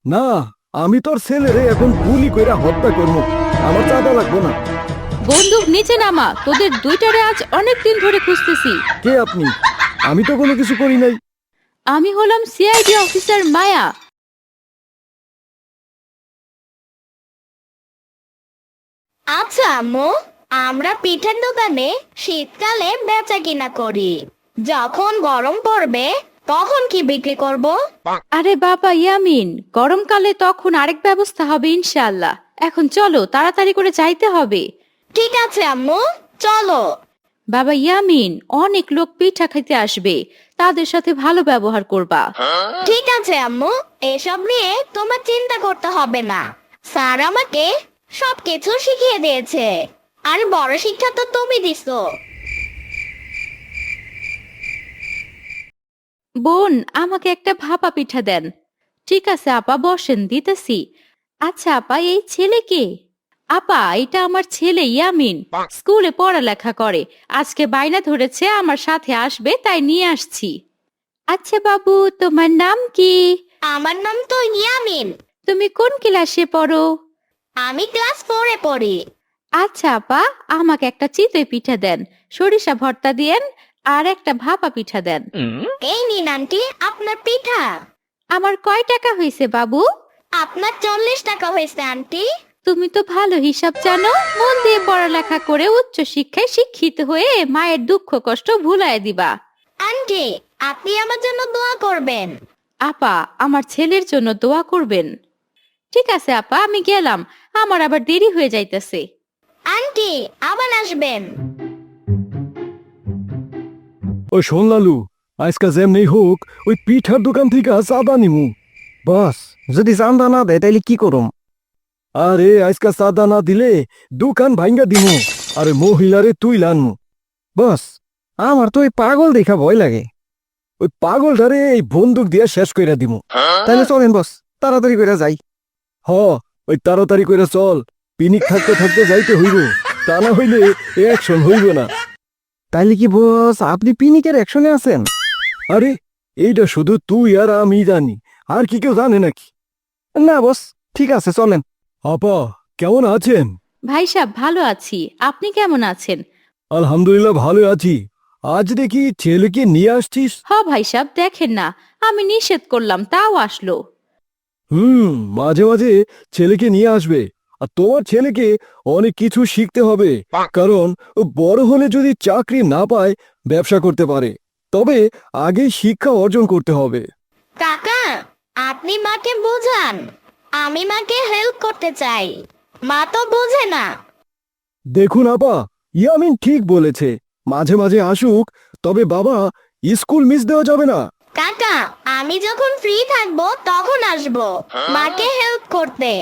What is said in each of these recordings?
না, আমি তোর ছেলেরে এখন গুলি কইরা হত্যা করবো। আমার চাঁদা লাগবো না। বন্দুক নিচে নামা, তোদের দুইটারে আজ অনেক দিন ধরে খুঁজতেছি। কে আপনি? আমি তো কোনো কিছু করি নাই। আমি হলাম সিআইডি অফিসার মায়া। আচ্ছা আম্মু, আমরা পিঠার দোকানে শীতকালে বেচা কিনা করি। যখন গরম পড়বে তখন কি বিক্রি করব? আরে বাবা ইয়ামিন, গরমকালে তখন আরেক ব্যবস্থা হবে ইনশাআল্লাহ। এখন চলো, তাড়াতাড়ি করে যাইতে হবে। ঠিক আছে আম্মু, চলো। বাবা ইয়ামিন, অনেক লোক পিঠা খাইতে আসবে, তাদের সাথে ভালো ব্যবহার করবা। ঠিক আছে আম্মু, এসব নিয়ে তোমার চিন্তা করতে হবে না। স্যার আমাকে সবকিছু শিখিয়ে দিয়েছে। আর বড় শিক্ষা তো তুমি দিছো। বোন, আমাকে একটা ভাপা পিঠা দেন। ঠিক আছে আপা, বসেন, দিতেছি। আচ্ছা আপা, এই ছেলে কে? আপা, এটা আমার ছেলে ইয়ামিন, স্কুলে পড়ালেখা করে। আজকে বায়না ধরেছে আমার সাথে আসবে, তাই নিয়ে আসছি। আচ্ছা বাবু, তোমার নাম কি? আমার নাম তো ইয়ামিন। তুমি কোন ক্লাসে পড়ো? আমি ক্লাস 4-এ পড়ি। আচ্ছা আপা, আমাকে একটা চিতই পিঠা দেন, সরিষা ভর্তা দিয়েন, আর একটা ভাপা পিঠা দেন। এই নিন আন্টি, আপনার পিঠা। আমার কয় টাকা হয়েছে বাবু? আপনার 40 টাকা হয়েছে আন্টি। তুমি তো ভালো হিসাব জানো। মন দিয়ে পড়ালেখা করে উচ্চ শিক্ষায় শিক্ষিত হয়ে মায়ের দুঃখ কষ্ট ভুলায় দিবা। আন্টি, আপনি আমার জন্য দোয়া করবেন। আপা, আমার ছেলের জন্য দোয়া করবেন। ঠিক আছে আপা, আমি গেলাম, আমার আবার দেরি হয়ে যাইতেছে। আন্টি, আবার আসবেন। ওই শোন লালু, আজকা যেমনি হোক ওই পিঠার দোকান থেকে চাঁদা নিমু। বস, যদি চান্দা না দেয় তাইলে কি করুম? আরে আজকা চাঁদা না দিলে দোকান ভাঙ্গা দিমু, আর ওই মহিলারে তুই লানমু। বস, আমার তো ওই পাগল দেখা ভয় লাগে। ওই পাগলটারে এই বন্দুক দিয়ে শেষ কইরা দিমু। তাইলে চলেন বস, তাড়াতাড়ি করে যাই। হ, ওই তাড়াতাড়ি কইরা চল। পিনিক থাকতে থাকতে যাইতে হইব, তা না হইলে অ্যাকশন হইব না। তাইলে কি বস, আপনি পিনিকের অ্যাকশনে আছেন? আরে, এইটা শুধু তুই আর আমি জানি, আর কি কেউ জানে নাকি? না বস, ঠিক আছে চলেন। আপা, কেমন আছেন? ভাই সাহেব, ভালো আছি, আপনি কেমন আছেন? আলহামদুলিল্লাহ ভালো আছি। আজ দেখি ছেলেকে নিয়ে আসছিস। হ ভাই সাহেব, দেখেন না, আমি নিষেধ করলাম তাও আসলো। মাঝে মাঝে ছেলেকে নিয়ে আসবে। আর তোমার ছেলেকে অনেক কিছু শিখতে হবে, কারণ ও বড় হলে যদি চাকরি না পায় ব্যবসা করতে পারে। তবে আগে শিক্ষা অর্জন করতে হবে। কাকা, আপনি মাকে বোঝান। আমি মাকে হেল্প করতে চাই। মা তো বোঝে না। দেখুন আপা, ইয়ামিন ঠিক বলেছে, মাঝে মাঝে আসুক, তবে বাবা, স্কুল মিস দেওয়া যাবে না। কাকা, আমি যখন ফ্রি থাকবো তখন আসবো মাকে হেল্প করতে।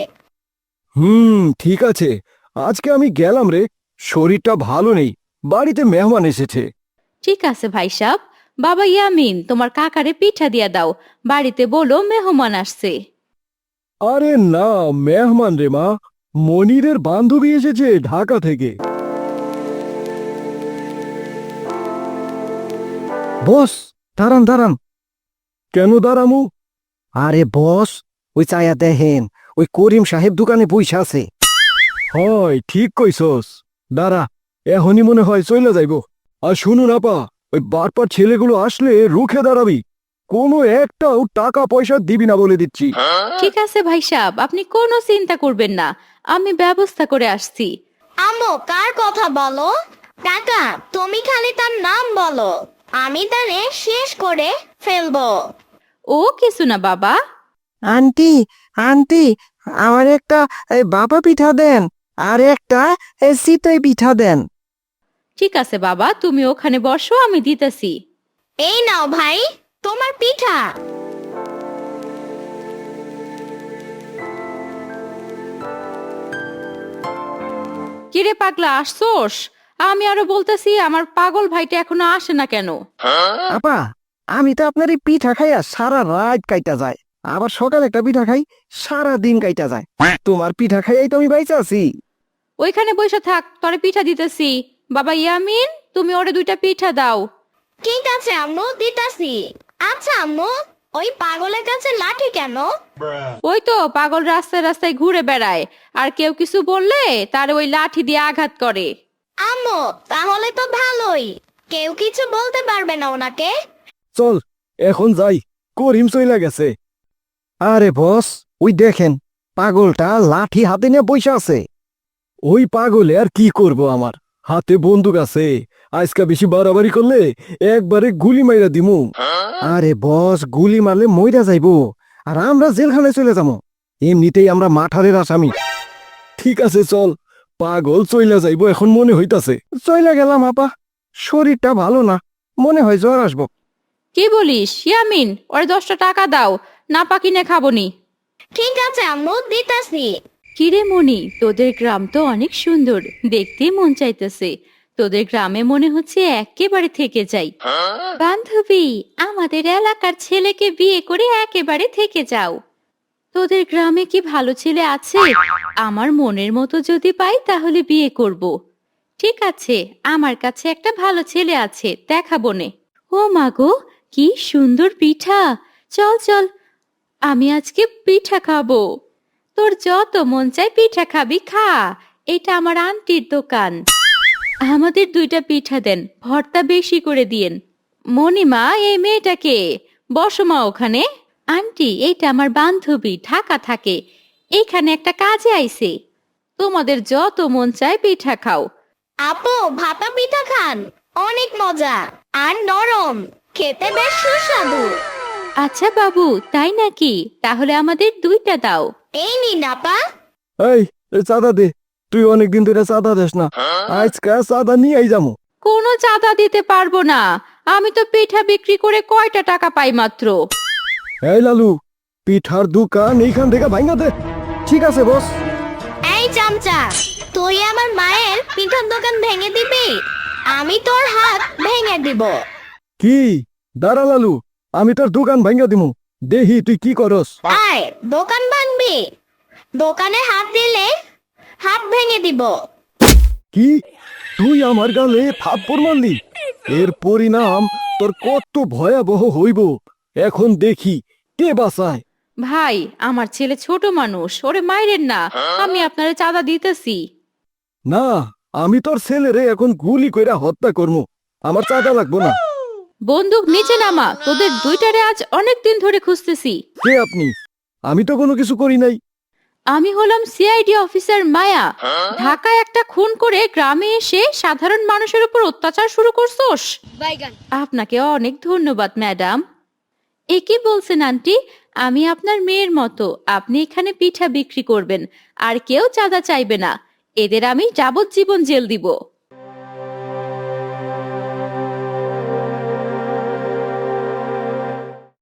ঠিক আছে। আজকে আমি গেলাম রে, শরীরটা ভালো নেই, বাড়িতে মেহমান এসেছে। ঠিক আছে ভাই সাহেব। বাবা ইয়ামিন, তোমার কাকারে পিঠা দিয়া দাও, বাড়িতে বলো মেহমান আসছে। আরে না, মেহমান রে মা, মনিরের বান্ধবী এসেছে ঢাকা থেকে। বস, দাঁড়ান দাঁড়ান। কেন দাঁড়ামু? আরে বস, ওই চায়া দেখেন, ওই করিম সাহেব দোকানে বইসা আছে। হয়, ঠিক কইছস। দাঁড়া, এখনই মনে হয় চলে যাইব। আর শুনুন আপা, ওই বারবার ছেলেগুলো আসলে রুখে দাঁড়াবি, কোনো একটাও টাকা পয়সা দিবি না বলে দিচ্ছি। ঠিক আছে ভাই সাহেব, আপনি কোনো চিন্তা করবেন না, আমি ব্যবস্থা করে আসছি। আম্মু, কার কথা বলো? কাকা, তুমি খালি তার নাম বলো, আমি তারে শেষ করে ফেলবো। ও কিছু না বাবা। আন্টি, আন্টি, আমার একটা বাবা পিঠা দেন, আর একটা চিতই পিঠা দেন। ঠিক আছে বাবা, তুমি ওখানে বসো, আমি দিতেছি। এই নাও ভাই, তোমার পিঠা। কিরে পাগলা, আসছোস? আমি আরো বলতেছি, আমার পাগল ভাইটা এখনো আসে না কেন? আপা, আমি তো আপনার এই পিঠা খাইয়া সারা রাত কাইটা যায়, আবার সকালে একটা পিঠা খাই, সারা দিন কাইটা যায়। তোমার পিঠা খাইয়াই তো আমি বাইচা আছি। ওইখানে বসে থাক, তোরে পিঠা দিতেছি। বাবা ইয়ামিন, তুমি ওরে দুইটা পিঠা দাও। ঠিক আছে আম্মু, দিতাছি। আচ্ছা আম্মু, ওই পাগলের কাছে লাঠি কেন? ওই তো পাগল রাস্তায় রাস্তায় ঘুরে বেড়ায়, আর কেউ কিছু বললে তার ওই লাঠি দিয়ে আঘাত করে। আম্মু, তাহলে তো ভালোই, কেউ কিছু বলতে পারবে না ওনাকে। চল এখন যাই, করিম চইলা গেছে। আরে বস, ওই দেখেন পাগলটা লাঠি হাতে নিয়ে বসে আছে। ওই পাগলে আর কি করব, আমার হাতে বন্দুক আছে, আজকা বেশি বাড়াবাড়ি করলে একবারে গুলি মাইরা দিমু। আরে বস, গুলি মারলে মইরা যাইবো, আর আমরা জেলখানায় চলে যাবো। এমনিতেই আমরা মাঠারের আসামি। ঠিক আছে চল, পাগল চইলা যাইবো এখন মনে হইতাছে। চইলা গেলাম আপা, শরীরটা ভালো না, মনে হয় জ্বর আসবো। কি বলিস ইয়ামিন, ওর 10টা টাকা দাও, না পাকিনে খাবনি। ঠিক আছে আম্মু, দিতাছি। কিরে মনি, তোদের গ্রাম তো অনেক সুন্দর, দেখতেই মন চাইতেছে। তোদের গ্রামে মনে হচ্ছে একেবারে থেকে যাই। বান্ধবী, আমাদের এলাকার ছেলেকে বিয়ে করে একেবারে থেকে যাও। তোদের গ্রামে কি ভালো ছেলে আছে? আমার মনের মতো যদি পাই তাহলে বিয়ে করব। ঠিক আছে, আমার কাছে একটা ভালো ছেলে আছে, দেখাবো নে। ও মাগো, কি সুন্দর পিঠা! চল চল, আমি আজকে পিঠা খাবো। তোর যত মন চায় পিঠা খাবি, খা। এটা আমার আন্টির দোকান। আমাদের 2টা পিঠা দেন, ভর্তা বেশি করে দিয়েন। মণিমা, এই মেয়েটাকে বসো মা ওখানে। আন্টি, এইটা আমার বান্ধবী, ঢাকা থাকে, এইখানে একটা কাজে আইছে। তোমাদের যত মন চায় পিঠা খাও। আপু, ভাপা পিঠা খান, অনেক মজা আর নরম, খেতে বেশ সুস্বাদু। আচ্ছা বাবু, তাই নাকি? তাহলে আমাদের 2টা দাও। এই নিন আপা। এই এ চাঁদা দে, তুই অনেকদিন ধরে চাঁদা দেস না, আজকা চাঁদা নিয়েই যাবো। কোনো চাঁদা দিতে পারবো না, আমি তো পিঠা বিক্রি করে কয়টা টাকা পাই মাত্র। এই লালু, পিঠার দোকান এইখান থেকে ভাঙা দে। ঠিক আছে বস। এই চামচা, তুই আমার মায়ের পিঠার দোকান ভেঙে দিবি? আমি তোর হাত ভেঙে দিব। কি? দাঁড়া লালু, আমি তোর দোকান ভাঙা দিমু, দেহি তুই কি করস। আয়, দোকান ভাঙবি? দোকানে হাত দিলে হাত ভেঙে দিব। কি? তুই আমার গালে থাপ্পড় মারলি? এর পরিণাম তোর কত ভয়াবহ হইব, এখন দেখি কে বাঁচায়। ভাই, আমার ছেলে ছোট মানুষ, ওরে মাইরেন না, আমি আপনারে চাঁদা দিতেছি। না, আমি তোর ছেলেরে এখন গুলি কইরা হত্যা করমু, আমার চাঁদা লাগবো না। বন্দুক নিচে নামা, তোদের 2টারে আজ অনেক দিন ধরে খুঁজতেছি। কে আপনি? আমি তো কোনো কিছু করি নাই। আমি হলাম সিআইডি অফিসার মায়া। ঢাকায় একটা খুন করে গ্রামে এসে সাধারণ মানুষের উপর অত্যাচার শুরু করছোস। আপনাকে অনেক ধন্যবাদ ম্যাডাম। এ কি বলছেন আন্টি? আমি আপনার মেয়ের মতো, আপনি এখানে পিঠা বিক্রি করবেন আর কেউ চাঁদা চাইবে না। এদের আমি যাবজ্জীবন জেল দিব।